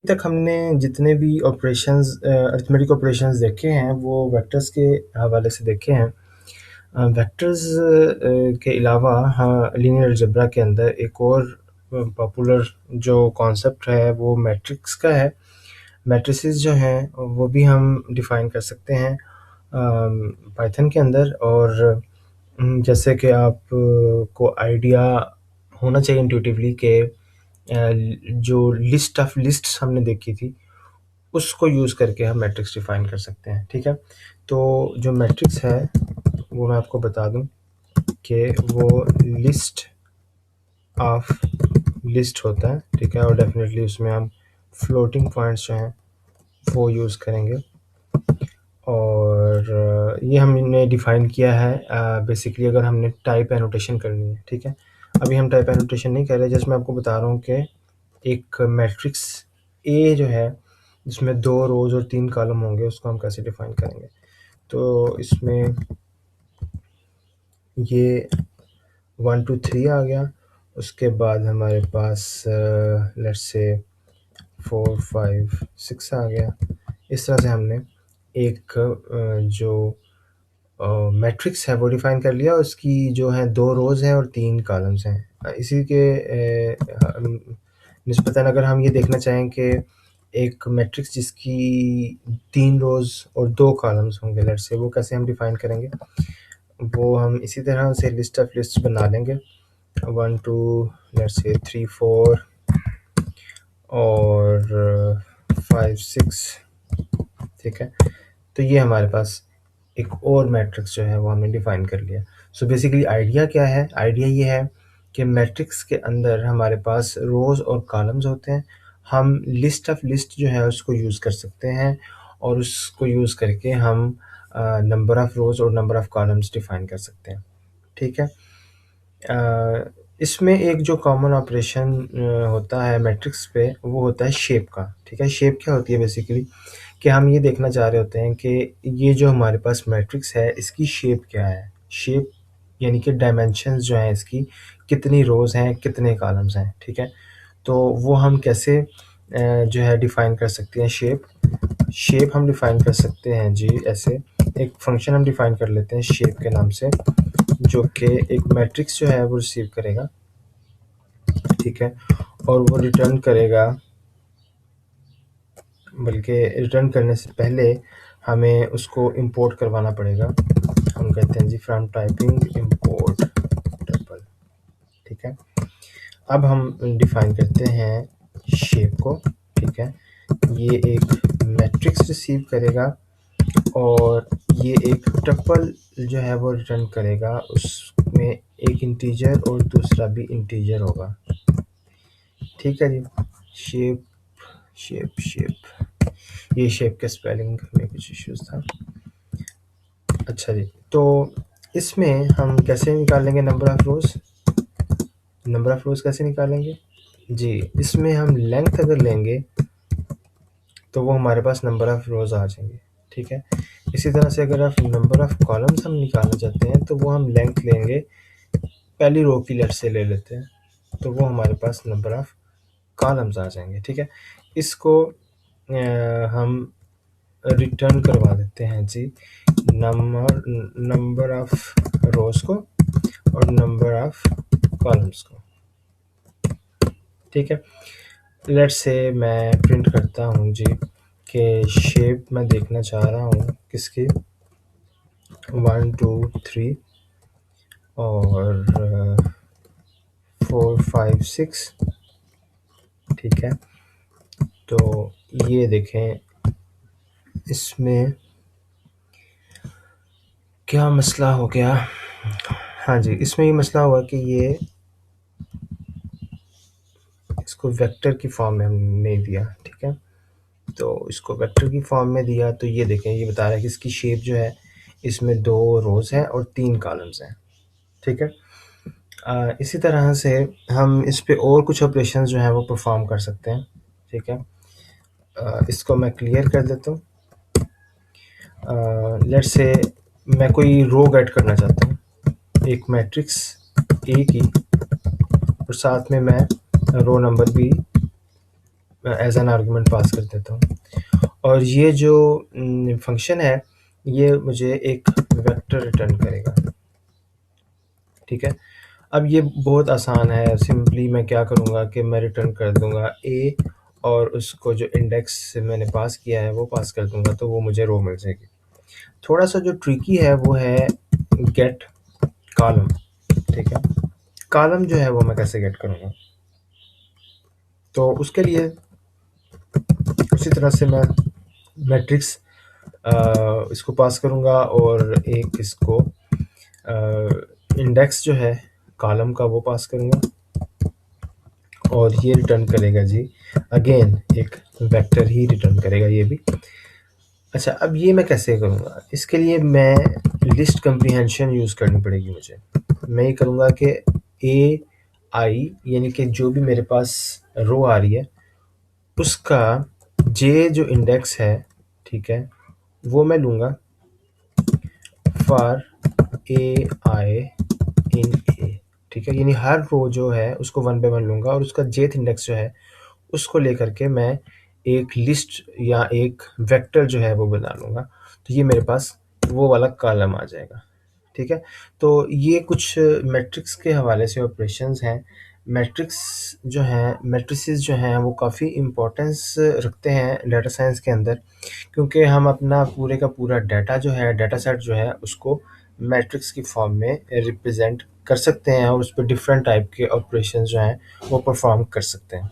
तक हमने जितने भी अरिथमेटिक ऑपरेशंस देखे हैं वो वेक्टर्स के हवाले से देखे हैं। वेक्टर्स के अलावा हाँ, लीनियर अलजेब्रा के अंदर एक और पॉपुलर जो कॉन्सेप्ट है वो मैट्रिक्स का है। मैट्रिसेस जो हैं वो भी हम डिफ़ाइन कर सकते हैं पाइथन के अंदर। और जैसे कि आप को आइडिया होना चाहिए इंट्यूटिवली कि जो लिस्ट ऑफ लिस्ट्स हमने देखी थी उसको यूज़ करके हम मैट्रिक्स डिफ़ाइन कर सकते हैं। ठीक है, तो जो मैट्रिक्स है वो मैं आपको बता दूं कि वो लिस्ट ऑफ लिस्ट होता है। ठीक है, और डेफिनेटली उसमें हम फ्लोटिंग पॉइंट्स जो हैं वो यूज़ करेंगे। और ये हमने डिफ़ाइन किया है बेसिकली अगर हमने टाइप एनोटेशन करनी है। ठीक है, अभी हम टाइप एनोटेशन नहीं कर रहे, जस्ट मैं आपको बता रहा हूँ कि एक मैट्रिक्स ए जो है जिसमें 2 रोज़ और 3 कॉलम होंगे उसको हम कैसे डिफ़ाइन करेंगे। तो इसमें ये 1 2 3 आ गया, उसके बाद हमारे पास लेट्स से 4 5 6 आ गया। इस तरह से हमने एक जो मैट्रिक्स है वो डिफ़ाइन कर लिया। उसकी जो है 2 रोज़ हैं और 3 कॉलम्स हैं। इसी के निस्बतन अगर हम ये देखना चाहें कि एक मैट्रिक्स जिसकी 3 रोज़ और 2 कॉलम्स होंगे लेट्स से, वो कैसे हम डिफ़ाइन करेंगे, वो हम इसी तरह से लिस्ट ऑफ लिस्ट्स बना लेंगे 1 2 लेट्स से 3 4 और 5 6। ठीक है, तो ये हमारे पास एक और मैट्रिक्स जो है वो हमने डिफ़ाइन कर लिया। सो बेसिकली आइडिया क्या है? आइडिया ये है कि मैट्रिक्स के अंदर हमारे पास रोज़ और कॉलम्स होते हैं। हम लिस्ट ऑफ लिस्ट जो है उसको यूज़ कर सकते हैं और उसको यूज़ करके हम नंबर ऑफ़ रोज़ और नंबर ऑफ़ कॉलम्स डिफ़ाइन कर सकते हैं। ठीक है, इसमें एक जो कॉमन ऑपरेशन होता है मैट्रिक्स पे वो होता है शेप का। ठीक है, शेप क्या होती है बेसिकली कि हम ये देखना चाह रहे होते हैं कि ये जो हमारे पास मैट्रिक्स है इसकी शेप क्या है। शेप यानी कि डायमेंशंस जो हैं इसकी, कितनी रोज़ हैं, कितने कॉलम्स हैं। ठीक है, तो वो हम कैसे जो है डिफ़ाइन कर सकते हैं शेप। शेप हम डिफ़ाइन कर सकते हैं जी ऐसे, एक फंक्शन हम डिफ़ाइन कर लेते हैं शेप के नाम से, जो कि एक मैट्रिक्स जो है वो रिसीव करेगा। ठीक है, और वो रिटर्न करेगा, बल्कि रिटर्न करने से पहले हमें उसको इंपोर्ट करवाना पड़ेगा। हम कहते हैं जी फ्रॉम टाइपिंग इंपोर्ट टपल। ठीक है, अब हम डिफ़ाइन करते हैं शेप को। ठीक है, ये एक मैट्रिक्स रिसीव करेगा और ये एक टपल जो है वो रिटर्न करेगा, उसमें एक इंटीजर और दूसरा भी इंटीजर होगा। ठीक है जी, शेप शेप शेप, ये शेप के स्पेलिंग में कुछ इश्यूज था। अच्छा जी, तो इसमें हम कैसे निकालेंगे number of rows? Number of rows कैसे निकालेंगे जी? इसमें हम लेंथ अगर लेंगे तो वो हमारे पास नंबर ऑफ़ रोज़ आ जाएंगे। ठीक है, इसी तरह से अगर आप नंबर ऑफ़ कॉलम्स हम निकालना चाहते हैं तो वो हम लेंथ लेंगे, पहली रो की लेट से ले लेते हैं, तो वो हमारे पास नंबर ऑफ़ कॉलम्स आ जाएंगे। ठीक है, इसको हम रिटर्न करवा देते हैं जी नंबर ऑफ़ रोज़ को और नंबर ऑफ़ कॉलम्स को। ठीक है, लेट्स से मैं प्रिंट करता हूँ जी कि शेप मैं देखना चाह रहा हूँ किसकी 1 2 3 और 4 5 6। ठीक है, तो ये देखें इसमें क्या मसला हो गया। हाँ जी, इसमें ये मसला हुआ कि ये इसको वेक्टर की फॉर्म में हमने नहीं दिया। ठीक है, तो इसको वेक्टर की फॉर्म में दिया तो ये देखें ये बता रहा है कि इसकी शेप जो है इसमें 2 रोज़ हैं और 3 कॉलम्स हैं। ठीक है, इसी तरह से हम इस पे और कुछ ऑपरेशंस जो हैं वो परफॉर्म कर सकते हैं। ठीक है, इसको मैं क्लियर कर देता हूँ। लेट्स से मैं कोई रो गेट करना चाहता हूँ एक मैट्रिक्स ए की, और साथ में मैं रो नंबर भी एज एन आर्गुमेंट पास कर देता हूँ और ये जो फंक्शन है ये मुझे एक वेक्टर रिटर्न करेगा। ठीक है, अब ये बहुत आसान है। सिंपली मैं क्या करूँगा कि मैं रिटर्न कर दूंगा ए और उसको जो इंडेक्स मैंने पास किया है वो पास कर दूंगा, तो वो मुझे रो मिल जाएगी। थोड़ा सा जो ट्रिकी है वो है गेट कॉलम। ठीक है, कॉलम जो है वो मैं कैसे गेट करूँगा, तो उसके लिए उसी तरह से मैं मैट्रिक्स इसको पास करूँगा और एक इसको इंडेक्स जो है कॉलम का वो पास करूँगा और ये रिटर्न करेगा जी अगेन एक वेक्टर ही रिटर्न करेगा ये भी। अच्छा, अब ये मैं कैसे करूँगा, इसके लिए मैं लिस्ट कंप्रीहेंशन यूज़ करनी पड़ेगी मुझे। मैं ये करूँगा कि ए आई यानी कि जो भी मेरे पास रो आ रही है उसका जे जो इंडेक्स है, ठीक है, वो मैं लूँगा फॉर ए आई इन ए। ठीक है, यानी हर रो जो है उसको वन बाय वन लूँगा और उसका जेथ इंडेक्स जो है उसको लेकर के मैं एक लिस्ट या एक वेक्टर जो है वो बना लूँगा, तो ये मेरे पास वो वाला कॉलम आ जाएगा। ठीक है, तो ये कुछ मैट्रिक्स के हवाले से ऑपरेशंस हैं। मैट्रिक्स जो हैं, मैट्रिसेस जो हैं वो काफ़ी इम्पोर्टेंस रखते हैं डाटा साइंस के अंदर, क्योंकि हम अपना पूरे का पूरा डाटा जो है, डाटा सेट जो है उसको मैट्रिक्स की फॉर्म में रिप्रेजेंट कर सकते हैं और उस पर डिफरेंट टाइप के ऑपरेशंस जो हैं वो परफॉर्म कर सकते हैं।